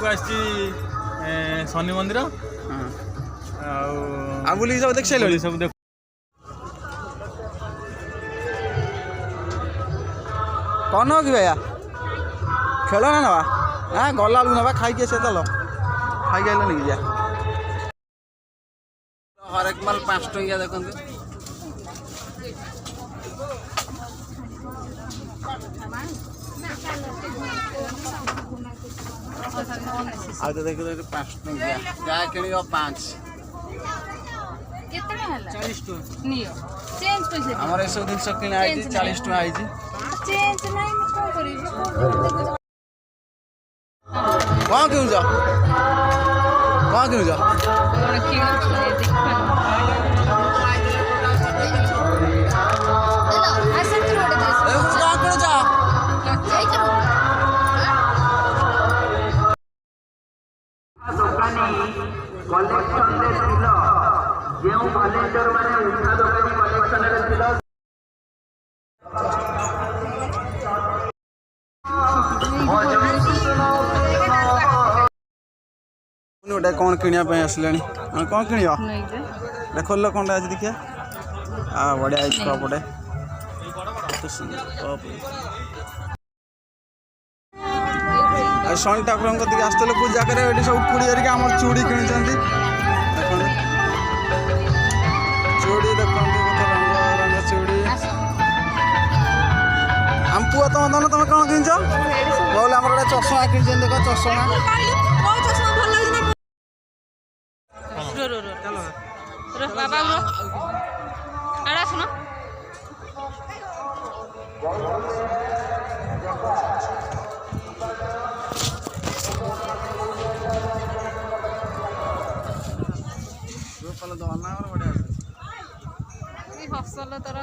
आसी शनि मंदिर आ बुली सब देख साइल सब देख कौन हो कि भैया खेल ना नवा हाँ गला बेलू नवा खाई चल खाई आइल नहीं जा हरेक माल 5 टंकिया देखते आज तो देखो 5 टंकिया क्या कि 5 40 नियो चेंज पैसे हमर ए सब दिन सब किन आई 40 टका आई चेंज नहीं को करी कौन क्यों जा गोटे कौन किणापी आसले कौन किण खोल कौन आज देखिए बढ़िया कपटे शनि ठाकुर आसते पूजा कर सब खुड़ी आम चूड़ी कि चूड़ी देखते रंग रंग चूड़ी आम पुआ तुम तुम कौन किच बोले आम गोटे चषमा कि देख चषमा बाबा अड़ा सुनो बढ़िया हसल तर